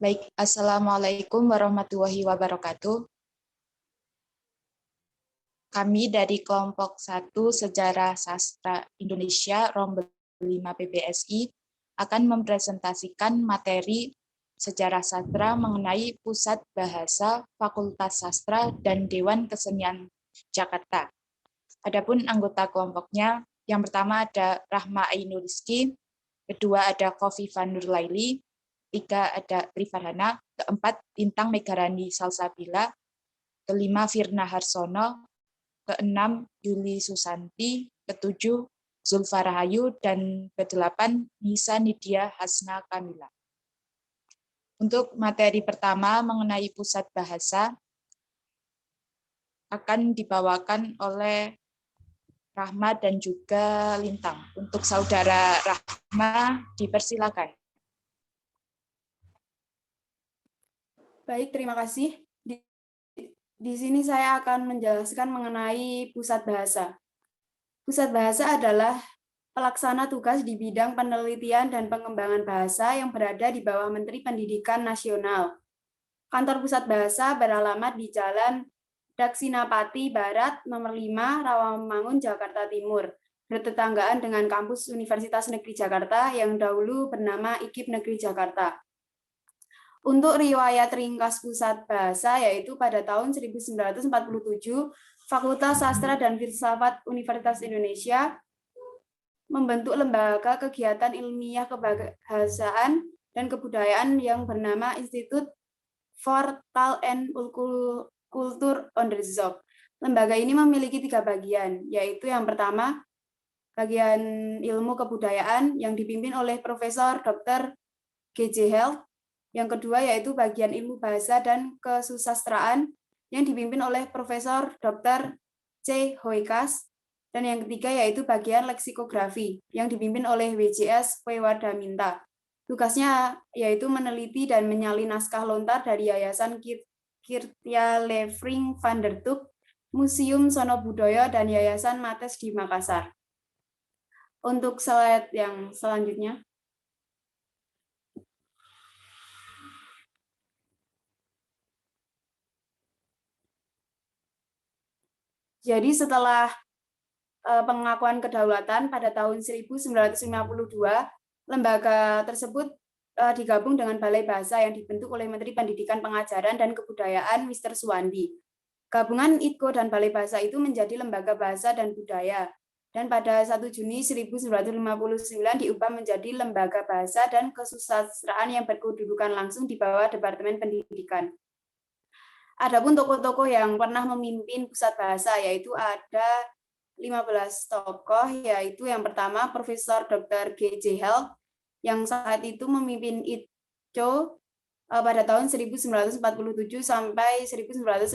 Baik, Assalamualaikum warahmatullahi wabarakatuh. Kami dari kelompok 1 Sejarah Sastra Indonesia Rombel 5 PBSI akan mempresentasikan materi sejarah sastra mengenai Pusat Bahasa, Fakultas Sastra, dan Dewan Kesenian Jakarta. Adapun anggota kelompoknya, yang pertama ada Rahma Ainul Rizky, kedua ada Khofifah Nurlaili, tiga ada Trifarhana, keempat Bintang Megarani Salsabila, kelima Firna Harsono, keenam Yuli Susanti, ketujuh Zulfa Rahayu, dan kedelapan Nisa Nidia Hasna Kamila. Untuk materi pertama mengenai pusat bahasa akan dibawakan oleh Rahma dan juga Lintang. Untuk saudara Rahma, dipersilakan. Baik, terima kasih. Di sini saya akan menjelaskan mengenai pusat bahasa. Pusat bahasa adalah pelaksana tugas di bidang penelitian dan pengembangan bahasa yang berada di bawah Menteri Pendidikan Nasional. Kantor Pusat Bahasa beralamat di Jalan Daksinapati Barat, nomor 5, Rawamangun, Jakarta Timur, bertetanggaan dengan kampus Universitas Negeri Jakarta yang dahulu bernama IKIP Negeri Jakarta. Untuk riwayat ringkas Pusat Bahasa, yaitu pada tahun 1947, Fakultas Sastra dan Filsafat Universitas Indonesia membentuk lembaga kegiatan ilmiah kebahasaan dan kebudayaan yang bernama Institut for Taal and Kultur on the Job. Lembaga ini memiliki 3 bagian, yaitu yang pertama, bagian ilmu kebudayaan yang dipimpin oleh Profesor Dr. G.J. Health. Yang kedua yaitu bagian ilmu bahasa dan kesusastraan yang dipimpin oleh Profesor Dr. C. Hoikas. Dan yang ketiga yaitu bagian leksikografi yang dipimpin oleh WJS Wewadaminta. Tugasnya yaitu meneliti dan menyalin naskah lontar dari Yayasan Kirtia Levring van der Tuk, Museum Sono Budoyo, dan Yayasan Mates di Makassar. Untuk slide yang selanjutnya. Jadi setelah pengakuan kedaulatan pada tahun 1952, lembaga tersebut digabung dengan Balai Bahasa yang dibentuk oleh Menteri Pendidikan Pengajaran dan Kebudayaan Mr. Suwandi. Gabungan IDKO dan Balai Bahasa itu menjadi Lembaga Bahasa dan Budaya. Dan pada 1 Juni 1959 diubah menjadi Lembaga Bahasa dan Kesusastraan yang berkedudukan langsung di bawah Departemen Pendidikan. Adapun tokoh-tokoh yang pernah memimpin pusat bahasa yaitu ada 15 tokoh, yaitu yang pertama Profesor Dr. G.J. Health yang saat itu memimpin IDCO pada tahun 1947 sampai 1952.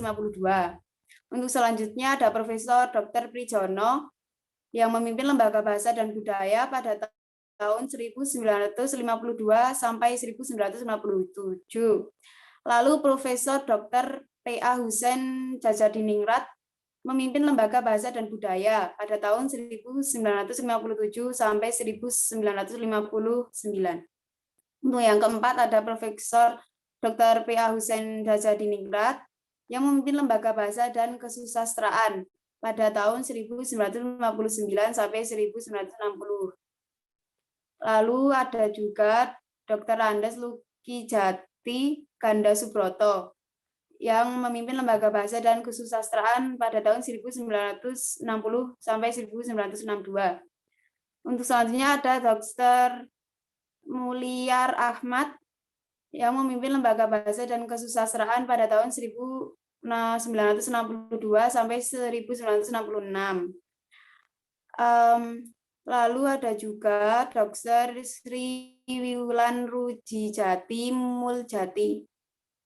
Untuk selanjutnya ada Profesor Dr. Prijono yang memimpin Lembaga Bahasa dan Budaya pada tahun 1952 sampai 1957. Lalu Profesor Dr. P.A. Husein Djajadiningrat memimpin Lembaga Bahasa dan Budaya pada tahun 1957 sampai 1959. Untuk yang keempat ada Profesor Dr. P.A. Husein Djajadiningrat yang memimpin Lembaga Bahasa dan Kesusastraan pada tahun 1959 sampai 1960. Lalu ada juga Dr. Andes Lukijati Ganda Subroto yang memimpin Lembaga Bahasa dan Kesusastraan pada tahun 1960 sampai 1962. Untuk selanjutnya ada Dr. Mulyar Ahmad yang memimpin Lembaga Bahasa dan Kesusastraan pada tahun 1962 sampai 1966. Lalu ada juga Dr. Sri Wulan Rujijati Muljati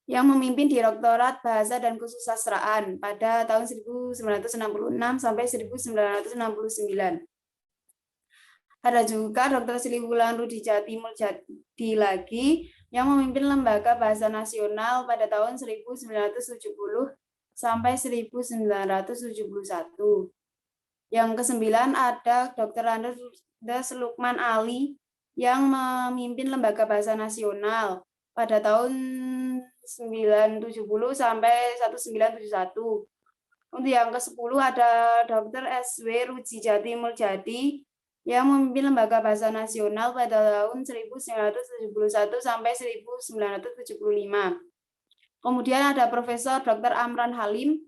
yang memimpin Direktorat Bahasa dan Kesusastraan pada tahun 1966 sampai 1969. Ada juga Dr. Sri Wulan Rujijati Muljati lagi yang memimpin Lembaga Bahasa Nasional pada tahun 1970 sampai 1971. Yang kesembilan ada Dr. Andes Lukman Ali yang memimpin Lembaga Bahasa Nasional pada tahun 970 sampai 1971. Untuk yang ke-10 ada Dr. S.W. Rujijati Muljadi yang memimpin Lembaga Bahasa Nasional pada tahun 1971 sampai 1975. Kemudian ada Profesor Dr. Amran Halim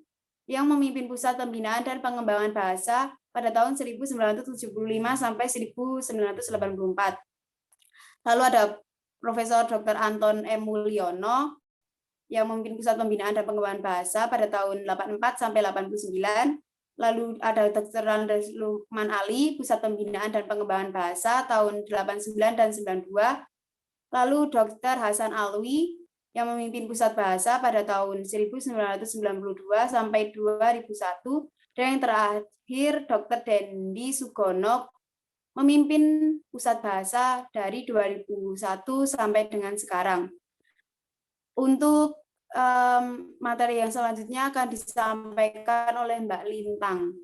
yang memimpin Pusat Pembinaan dan Pengembangan Bahasa pada tahun 1975 sampai 1984. Lalu ada Profesor Dr. Anton M. Mulyono yang memimpin Pusat Pembinaan dan Pengembangan Bahasa pada tahun 84 sampai 89. Lalu ada Dr. Andes Lukman Ali, Pusat Pembinaan dan Pengembangan Bahasa tahun 89 dan 92. Lalu Dr. Hasan Alwi yang memimpin Pusat Bahasa pada tahun 1992 sampai 2001. Dan yang terakhir Dr. Dendi Sugono memimpin Pusat Bahasa dari 2001 sampai dengan sekarang. Untuk materi yang selanjutnya akan disampaikan oleh Mbak Lintang.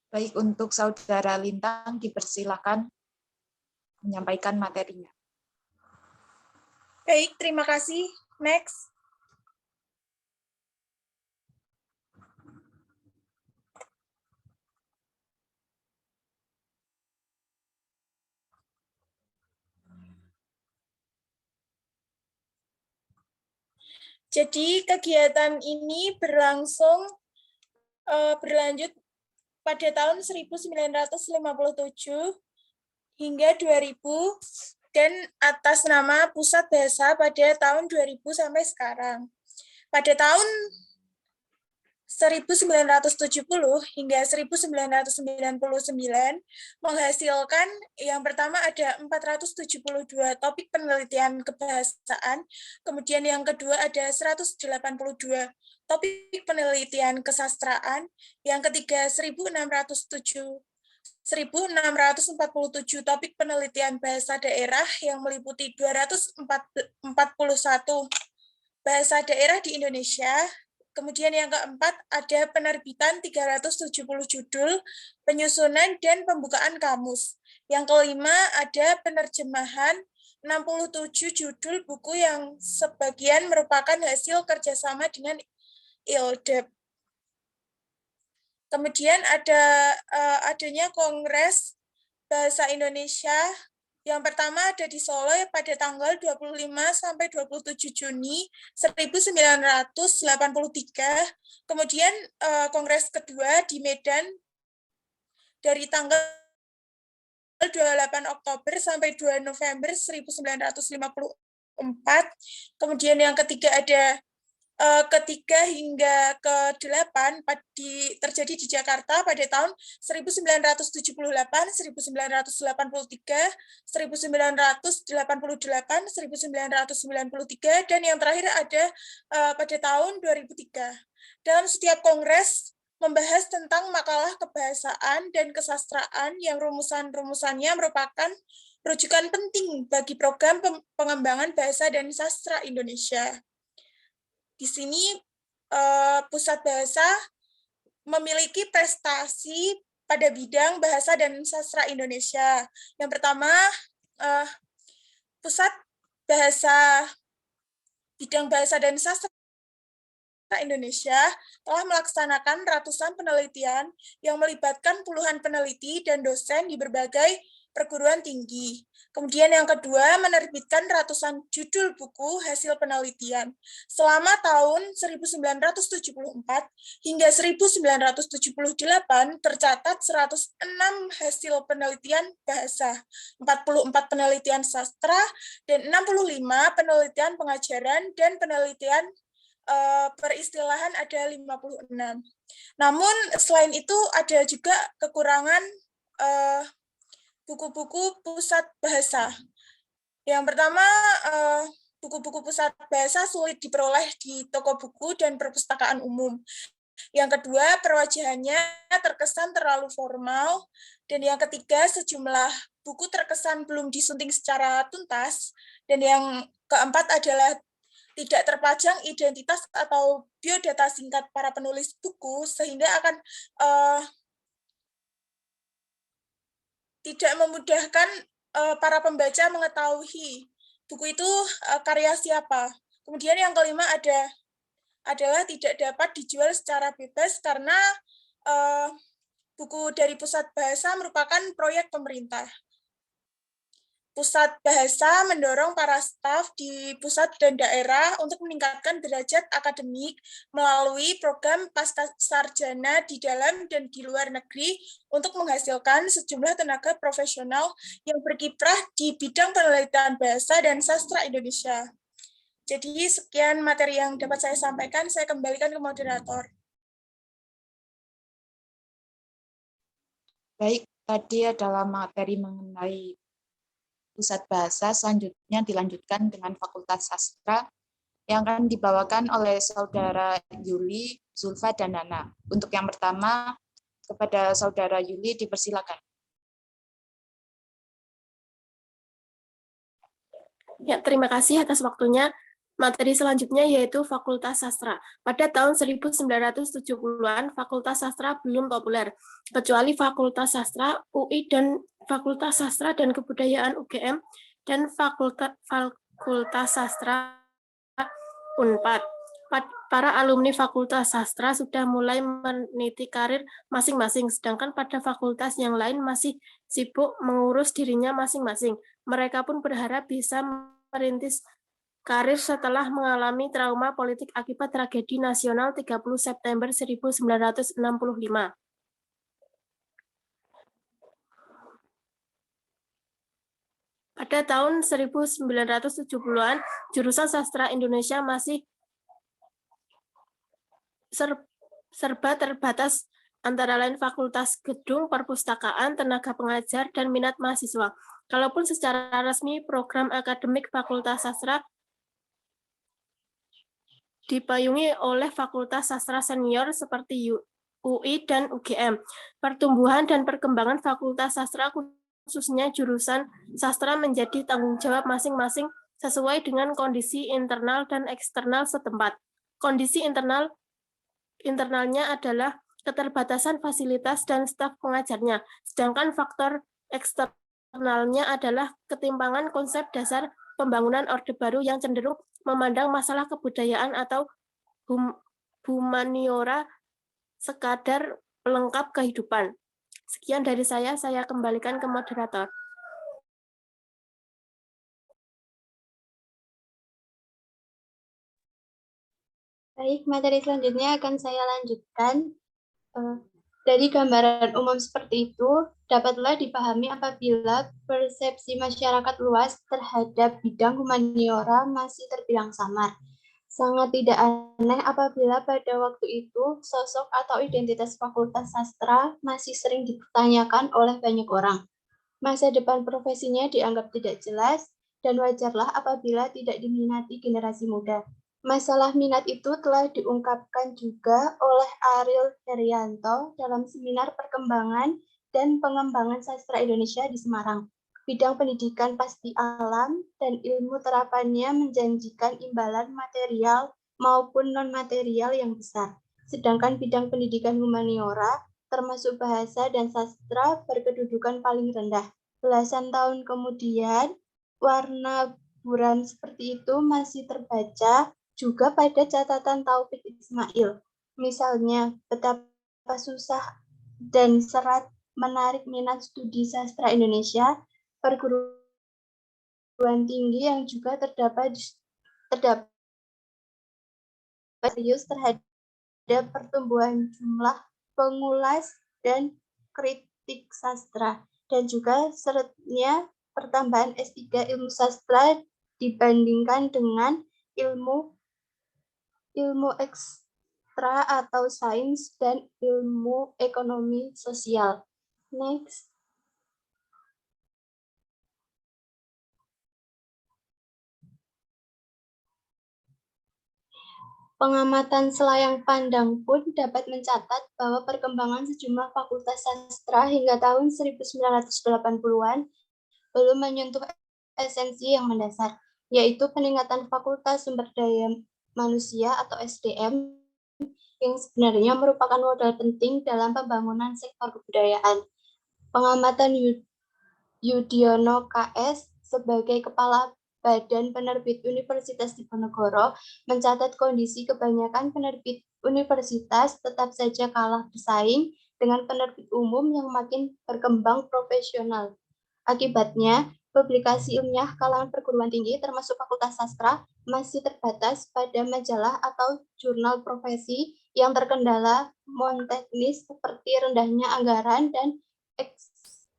Baik, untuk Saudara Lintang dipersilakan menyampaikan materinya. Baik, terima kasih. Next. Jadi kegiatan ini berlanjut pada tahun 1957 hingga 2000 dan atas nama Pusat Bahasa pada tahun 2000 sampai sekarang. Pada tahun 1970 hingga 1999 menghasilkan yang pertama ada 472 topik penelitian kebahasaan, kemudian yang kedua ada 182 topik penelitian kesastraan, yang ketiga 1647 topik penelitian bahasa daerah yang meliputi 241 bahasa daerah di Indonesia. Kemudian yang keempat ada penerbitan 370 judul, penyusunan dan pembukaan kamus. Yang kelima ada penerjemahan 67 judul buku yang sebagian merupakan hasil kerjasama dengan ILDEP. Kemudian adanya Kongres Bahasa Indonesia. Yang pertama ada di Solo pada tanggal 25 sampai 27 Juni 1983. Kemudian Kongres kedua di Medan dari tanggal 28 Oktober sampai 2 November 1954. Kemudian yang ketiga ada ketiga hingga ke-8 terjadi di Jakarta pada tahun 1978, 1983, 1988, 1993, dan yang terakhir ada pada tahun 2003. Dalam setiap kongres membahas tentang makalah kebahasaan dan kesastraan yang rumusan-rumusannya merupakan rujukan penting bagi program pengembangan bahasa dan sastra Indonesia. Di sini Pusat Bahasa memiliki prestasi pada bidang bahasa dan sastra Indonesia. Yang pertama, Pusat Bahasa bidang bahasa dan sastra Indonesia telah melaksanakan ratusan penelitian yang melibatkan puluhan peneliti dan dosen di berbagai perguruan tinggi. Kemudian yang kedua, menerbitkan ratusan judul buku hasil penelitian. Selama tahun 1974 hingga 1978 tercatat 106 hasil penelitian bahasa, 44 penelitian sastra, dan 65 penelitian pengajaran dan penelitian peristilahan ada 56. Namun selain itu ada juga kekurangan buku-buku pusat bahasa. Yang pertama, buku-buku pusat bahasa sulit diperoleh di toko buku dan perpustakaan umum. Yang kedua, perwajahannya terkesan terlalu formal. Dan yang ketiga, sejumlah buku terkesan belum disunting secara tuntas. Dan yang keempat adalah tidak terpajang identitas atau biodata singkat para penulis buku, sehingga akan tidak memudahkan para pembaca mengetahui buku itu karya siapa. Kemudian yang kelima adalah tidak dapat dijual secara bebas karena buku dari Pusat Bahasa merupakan proyek pemerintah. Pusat Bahasa mendorong para staf di pusat dan daerah untuk meningkatkan derajat akademik melalui program pascasarjana di dalam dan di luar negeri untuk menghasilkan sejumlah tenaga profesional yang berkiprah di bidang penelitian bahasa dan sastra Indonesia. Jadi sekian materi yang dapat saya sampaikan, saya kembalikan ke moderator. Baik, tadi adalah materi mengenai Pusat Bahasa, selanjutnya dilanjutkan dengan Fakultas Sastra yang akan dibawakan oleh Saudara Yuli, Zulfa, dan Nana. Untuk yang pertama, kepada Saudara Yuli dipersilakan. Ya, terima kasih atas waktunya. Materi selanjutnya yaitu Fakultas Sastra. Pada tahun 1970-an, Fakultas Sastra belum populer, kecuali Fakultas Sastra UI dan Fakultas Sastra dan Kebudayaan UGM dan Fakultas Sastra UNPAD. Para alumni Fakultas Sastra sudah mulai meniti karir masing-masing, sedangkan pada fakultas yang lain masih sibuk mengurus dirinya masing-masing. Mereka pun berharap bisa merintis karir setelah mengalami trauma politik akibat tragedi nasional 30 September 1965. Pada tahun 1970-an, jurusan sastra Indonesia masih serba terbatas, antara lain fakultas, gedung, perpustakaan, tenaga pengajar, dan minat mahasiswa. Kalaupun secara resmi program akademik Fakultas Sastra dipayungi oleh Fakultas Sastra Senior seperti UI dan UGM. Pertumbuhan dan perkembangan Fakultas Sastra, khususnya jurusan sastra, menjadi tanggung jawab masing-masing sesuai dengan kondisi internal dan eksternal setempat. Kondisi internalnya adalah keterbatasan fasilitas dan staf pengajarnya, sedangkan faktor eksternalnya adalah ketimpangan konsep dasar pembangunan Orde Baru yang cenderung memandang masalah kebudayaan atau humaniora sekadar pelengkap kehidupan. Sekian dari saya kembalikan ke moderator. Baik, materi selanjutnya akan saya lanjutkan. Dari gambaran umum seperti itu, dapatlah dipahami apabila persepsi masyarakat luas terhadap bidang humaniora masih terbilang samar. Sangat tidak aneh apabila pada waktu itu sosok atau identitas Fakultas Sastra masih sering dipertanyakan oleh banyak orang. Masa depan profesinya dianggap tidak jelas, dan wajarlah apabila tidak diminati generasi muda. Masalah minat itu telah diungkapkan juga oleh Ariel Herianto dalam seminar perkembangan dan pengembangan sastra Indonesia di Semarang. Bidang pendidikan pasti alam dan ilmu terapannya menjanjikan imbalan material maupun non-material yang besar. Sedangkan bidang pendidikan humaniora, termasuk bahasa dan sastra, berkedudukan paling rendah. Belasan tahun kemudian, warna buram seperti itu masih terbaca juga pada catatan Taufik Ismail. Misalnya, betapa susah dan serat menarik minat studi sastra Indonesia, perguruan tinggi yang juga terdapat serius terhadap pertumbuhan jumlah pengulas dan kritik sastra, dan juga seretnya pertambahan S3 ilmu sastra dibandingkan dengan ilmu ekstra atau sains dan ilmu ekonomi sosial. Next. Pengamatan selayang pandang pun dapat mencatat bahwa perkembangan sejumlah fakultas sastra hingga tahun 1980-an belum menyentuh esensi yang mendasar, yaitu peningkatan fakultas sumber daya manusia atau SDM yang sebenarnya merupakan modal penting dalam pembangunan sektor kebudayaan. Pengamatan Yudhoyono KS sebagai Kepala Badan Penerbit Universitas Diponegoro mencatat kondisi kebanyakan penerbit universitas tetap saja kalah bersaing dengan penerbit umum yang makin berkembang profesional. Akibatnya, publikasi ilmiah kalangan perguruan tinggi termasuk Fakultas Sastra masih terbatas pada majalah atau jurnal profesi yang terkendala non-teknis seperti rendahnya anggaran dan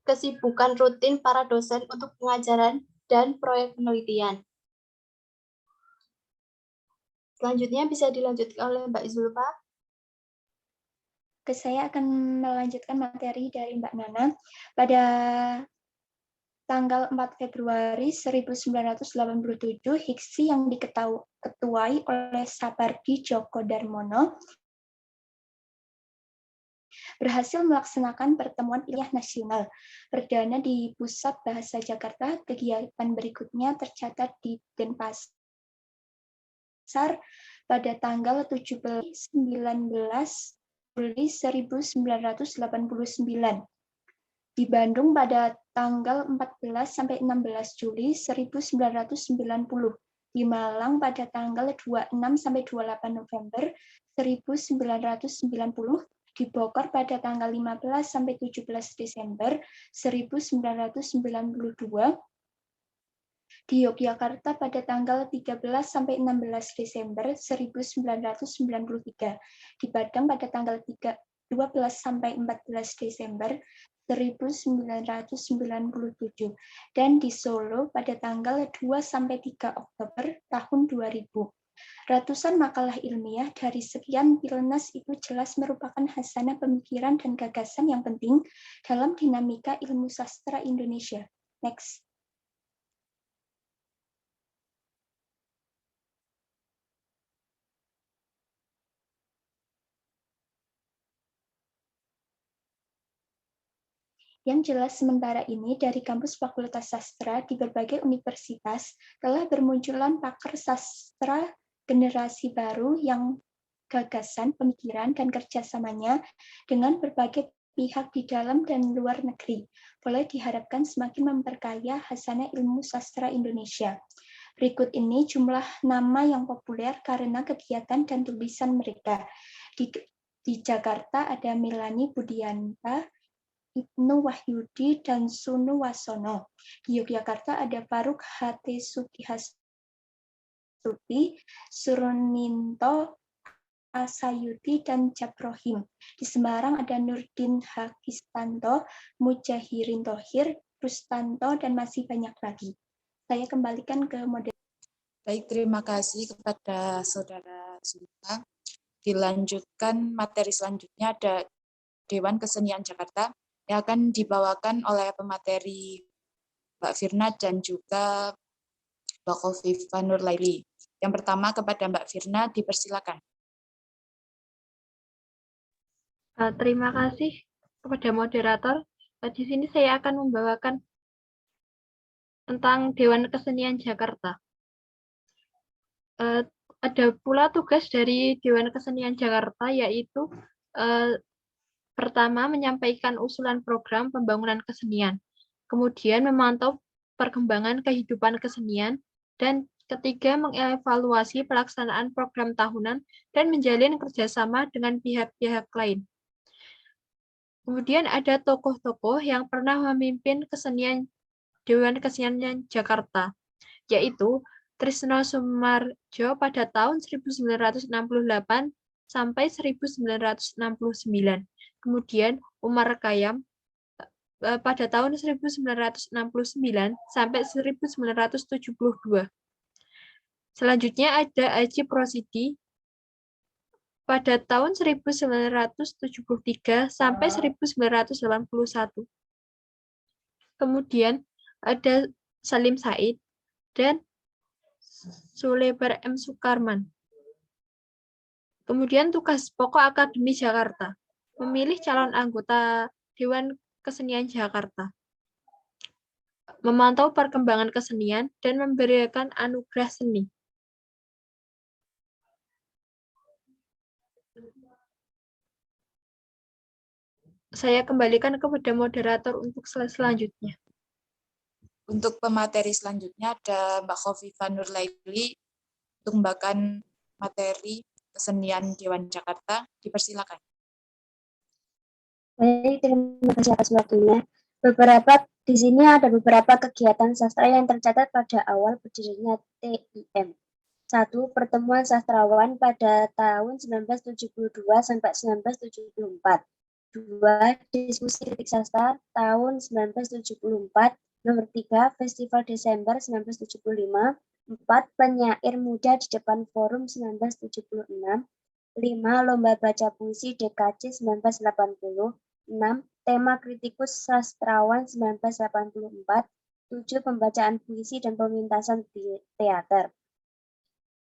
kesibukan rutin para dosen untuk pengajaran dan proyek penelitian. Selanjutnya bisa dilanjutkan oleh Mbak Zulfa. Saya akan melanjutkan materi dari Mbak Nana. Pada tanggal 4 Februari 1987, HIKSI yang diketuai oleh Sapardi Djoko Darmono berhasil melaksanakan pertemuan ilmiah nasional perdana di Pusat Bahasa Jakarta. Kegiatan berikutnya tercatat di Denpasar pada tanggal 17-19 Juli 1989. Di Bandung pada tanggal 14-16 Juli 1990. Di Malang pada tanggal 26-28 November 1990. Di Bogor pada tanggal 15-17 Desember 1992. Di Yogyakarta pada tanggal 13-16 Desember 1993. Di Padang pada tanggal 12-14 Desember 1997. Dan di Solo pada tanggal 2-3 Oktober tahun 2000. Ratusan makalah ilmiah dari sekian Pilnas itu jelas merupakan hasanah pemikiran dan gagasan yang penting dalam dinamika ilmu sastra Indonesia. Next. Yang jelas sementara ini dari kampus Fakultas Sastra di berbagai universitas telah bermunculan pakar sastra generasi baru yang gagasan, pemikiran, dan kerjasamanya dengan berbagai pihak di dalam dan luar negeri boleh diharapkan semakin memperkaya hasanah ilmu sastra Indonesia. Berikut ini jumlah nama yang populer karena kegiatan dan tulisan mereka. Di Jakarta ada Melani Budianta, Ibnu Wahyudi, dan Sunu Wasono. Di Yogyakarta ada Faruk H.T. Sukihastuti, Surninto Asayuti, dan Japrohim. Di Semarang ada Nurdin Hakistanto, Mujahirin Thohir, Rustanto, dan masih banyak lagi. Saya kembalikan ke model. Baik, terima kasih kepada Saudara Zulfa. Dilanjutkan materi selanjutnya ada Dewan Kesenian Jakarta yang akan dibawakan oleh pemateri Mbak Firna dan juga Mbak Khofifah Nurlaili. Yang pertama kepada Mbak Firna, dipersilakan. Terima kasih kepada moderator. Di sini saya akan membawakan tentang Dewan Kesenian Jakarta. Ada pula tugas dari Dewan Kesenian Jakarta, yaitu pertama, menyampaikan usulan program pembangunan kesenian, kemudian memantau perkembangan kehidupan kesenian, dan ketiga, mengevaluasi pelaksanaan program tahunan dan menjalin kerjasama dengan pihak-pihak lain. Kemudian ada tokoh-tokoh yang pernah memimpin kesenian Dewan Kesenian Jakarta, yaitu Trisno Sumarjo pada tahun 1968 sampai 1969. Kemudian Umar Khayyam pada tahun 1969 sampai 1972. Selanjutnya ada Adjie Prosidi pada tahun 1973 sampai 1981. Kemudian ada Salim Said dan Sulebar M. Sukarman. Kemudian tugas pokok Akademi Jakarta, memilih calon anggota Dewan Kesenian Jakarta, memantau perkembangan kesenian, dan memberikan anugerah seni. Saya kembalikan kepada moderator untuk slide selanjutnya. Untuk pemateri selanjutnya ada Mbak Khofifah Nurlaili untuk membawakan materi kesenian Dewan Jakarta. Dipersilakan. Baik, terima kasih atas waktunya. Di sini ada beberapa kegiatan sastra yang tercatat pada awal berdirinya TIM. 1. Pertemuan sastrawan pada tahun 1972 sampai 1974. 2. Diskusi kritik sastra tahun 1974. Nomor 3. Festival Desember 1975. 4. Penyair muda di depan forum 1976. 5. Lomba baca puisi DKJ 1980. 6. Tema kritikus sastrawan 1984. 7. Pembacaan puisi dan pementasan teater.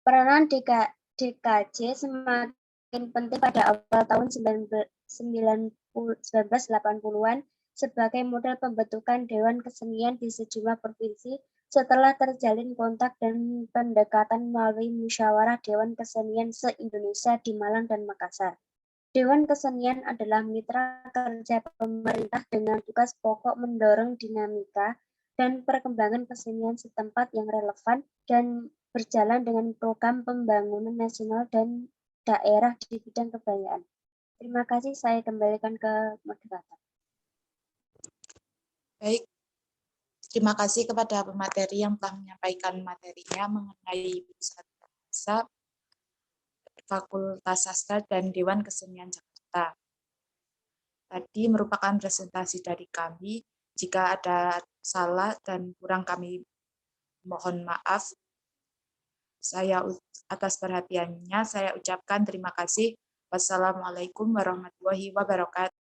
Peranan DKJ semakin penting pada awal tahun 1980-an sebagai model pembentukan Dewan Kesenian di sejumlah provinsi setelah terjalin kontak dan pendekatan melalui musyawarah Dewan Kesenian se-Indonesia di Malang dan Makassar. Dewan Kesenian adalah mitra kerja pemerintah dengan tugas pokok mendorong dinamika dan perkembangan kesenian setempat yang relevan dan berjalan dengan program pembangunan nasional dan daerah di bidang kebudayaan. Terima kasih, saya kembalikan ke moderator. Baik, terima kasih kepada pemateri yang telah menyampaikan materinya mengenai Pusat Bahasa, Fakultas Sastra, dan Dewan Kesenian Jakarta. Tadi merupakan presentasi dari kami. Jika ada salah dan kurang kami mohon maaf. Saya atas perhatiannya saya ucapkan terima kasih. Wassalamualaikum warahmatullahi wabarakatuh.